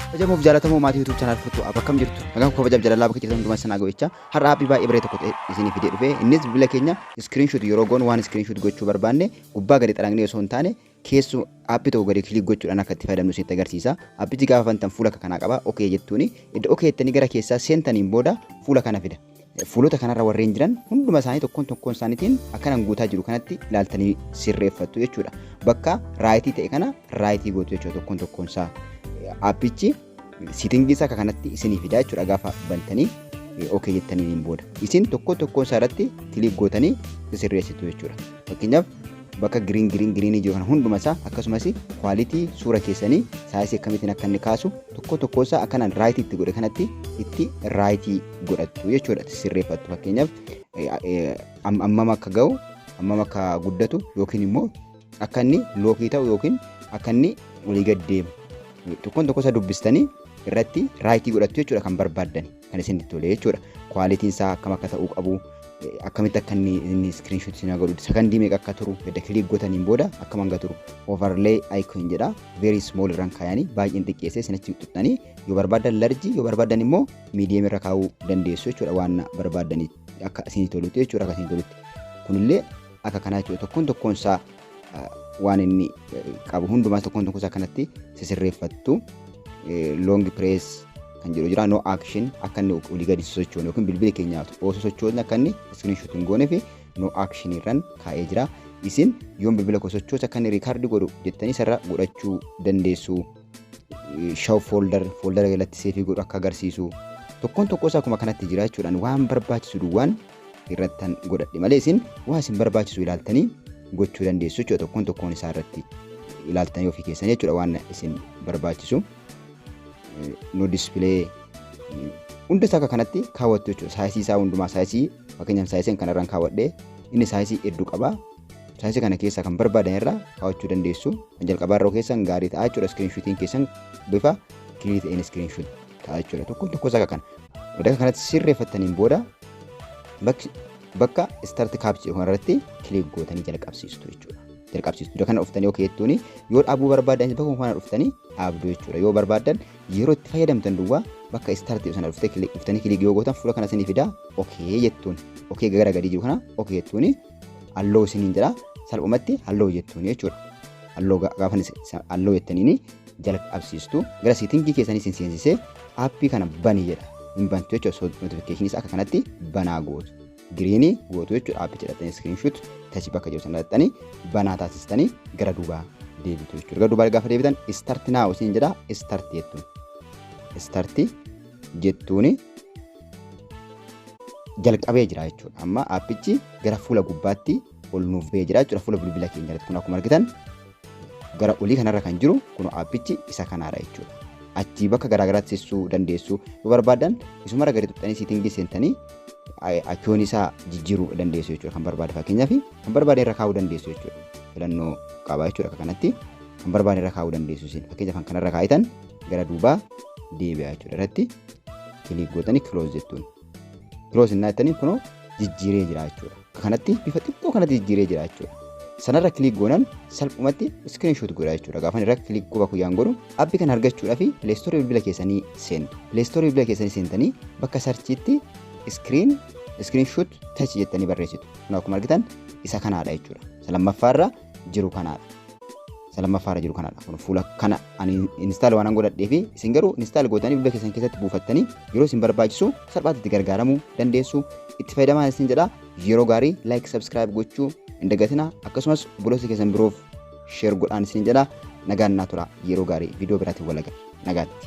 Kabajamuuf jaalatamuu maatii YouTube channel furtuu akkam jirtu. Nagaan kabajaaf jaalalaa bakka jirtan hundumaa sanaa go'ichaa. Har'a aappii baay'ee bareedaa tokko isinii fidee dhufe. Innis bilbila keenya screenshot yeroo goonu waan screenshot gochuu barbaanne gubbaa gadi xaragnee osoo hin taane keessu aappii tokko gadi kilik gochuudhaan akka itti fayyadamnu isinitti agarsiisa. Aappichi gaafa bantan fuula kanaa qaba. Okay jettuuni iddoo okay jettanii gara keessaa seentaniin booda fuula kana fida. Fuulota kanarra warreen jiran hunduma isaanii tokkoon isaaniitiin akkanaan guutaa jiru kanatti ilaaltanii sirreeffattu jechuudha. Bakka raayitii ta'e kana raayitii gootu jechuudha tokkoon isaa. Aappichi setting isaa kanatti isinii fida jechuudha gaafa bantanii okay jettaniin booda. Isin tokkoon isaa irratti kilik gootanii sirreessitu jechuudha. Fakkeenyaaf bakka green jiru kana hunduma isaa akkasumas quality suura keessanii saayisii akkamitiin akka inni kaasu tokkoon isaa akkanaan raayitii itti godhe kanatti itti raayitii godhattu jechuudha. Sirreeffattu fakkeenyaaf ammam akka ga'u ammam akka guddatu yookiin immoo akka inni lookii ta'u yookiin akka inni olii gad deemu tokkoon isaa dubbistanii irratti raayitii godhattu jechuudha kan barbaaddan kan isin itti tole jechuudha. Quality'n isaa akkam akka ta'uu qabu akkamitti akka inni screenshot isin godhu sakandii meeqa akka turu edda kilik gootaniin booda akkam hanga turu overlay icon jedha very small irraan kaayanii baay'een xiqqeessee isin achi tuttanii yoo barbaadan larji yoo barbaadan immoo medium irra kaa'uu dandeessu jechuudha waan barbaadanii akka isin tolutti jechuudha akka isin tolutti. Kunillee akka kanaa jechuudha tokkoon isaa waan inni qabu hundumaa tokkoon isaa kanatti sirreeffattu. Long press kan jedhu jira no action akka inni olii gadi sochoonu yookiin bilbila keenyaaf osoo sochoonu akka inni screenshot hin goone fi no action irraan kaa'ee jira. Isin yoon bilbila koo sochoosa akka inni record godhu jettanii sarara godhachuu dandeessu. Show folder jalatti seefii godhu akka agarsiisu tokkoon isaa akkuma kanatti jira jechuudhaan waan barbaachisu duwwaan irrattan godhadhe malee isin waan isin barbaachisu ilaaltanii gochuu dandeessu jechuudha. Tokkoon isaa irratti ilaaltanii ofii keessanii jechuudha waan isin barbaachisu. No display hunda isaa kanatti kaawwattu jechuudha. Saayisii isaa hundumaa saayisii fakkeenyaaf saayisii kanarraan kaawwadhee inni saayisii hedduu qaba. Saayisii kana keessaa kan barbaadan irraa kaawwachuu dandeessu. Kan jalqabaa irraa keessan gaarii ta'a jechuudha. Screenshotiin keessan bifa kirii ta'een screenshot ta'a jechuudha. Tokkoon isaa kana. Bakka kanatti sirreeffattaniin booda bakka start capture kanarratti kilik gootanii jalqabsiistu jechuudha. Jalqabsiistu kana dhuftanii okay jettuuni yoo dhaabuu barbaadan bakka kana dhuftanii dhaabdu jechuudha. Yoo barbaadan yeroo itti fayyadamtan duwwaa bakka start sana dhuftanii kilik yoo gootan fuula kana isinii fida okay jettuun okay gara gadii jiru kana okay jettuuni halluu isiniin jedha salphumatti halluu jettuuni jechuudha. Halluu gaafa halluu jettaniini jalqabsiistu gara settingii keessanii isin seensisee aappii kana bani jedha hin bantu jechuudha. Notificationis akka kanatti banaa gootu. Green gootu jechuudha. Aappii jedhatanii screenshot tachi bakka jiru sana dhaxxanii banaa taasistanii gara duubaa deebitu jechuudha. Gara duubaa gaafa deebitan start now isin jedha start jettuun. Start jettuuni jalqabee jira jechuudha. Amma aappichi gara fuula gubbaatti ol nuuf ba'ee jira jechuudha. Fuula bilbila keenya irratti kun akkuma argitan gara olii kanarra kan jiru kun aappichi isa kanaadha jechuudha. Achi bakka garaagaraatti seessuu dandeessu. Yoo barbaadan isuma gadi tuttanii settingii seentanii icon isaa jijjiiruu dandeessu jechuudha. Kan barbaade fakkeenyaaf kan barbaade irra kaa'uu dandeessu jechuudha. Filannoo qaba jechuudha. Akka kanatti kan barbaade irra kaa'uu dandeessu isin. Fakkeenyaaf kan kanarra kaa'itan gara duubaa deebi'a jechuudha. Irratti kilik gootanii close jettuun. Close innaa jettanii kunoo jijjiiree jira jechuudha. Akka kanatti bifa xiqqoo kanatti jijjiiree jira jechuudha. Sanarra kilik goonan salphumatti screenshot godha jechuudha. Gaafa irra kilik quba kuyyaan godhu aappii kana argachuudhaaf Play Store bilbila keessanii seentu. Play Store bilbila keessanii seentanii bakka sarchiitti screenshot touch jettanii barreessitu. Kun akkuma argitan isa kanaadha jechuudha. Lamaffaarra jiru kanaadha. Kun fuula kana ani install waan godhadhee fi isin garuu install gootanii bilbila keessan keessatti buufattanii yeroo isin barbaachisu salphaatti itti gargaaramuu dandeessu. Itti fayyadamaa isin jedha. Yeroo gaarii like subscribe gochuu hin dagatinaa. Akkasumas obboloota keessan biroof share godhaan isin jedha. Nagaan naa tura. Yeroo gaarii viidiyoo biraatiin wal agarra. Nagaatti.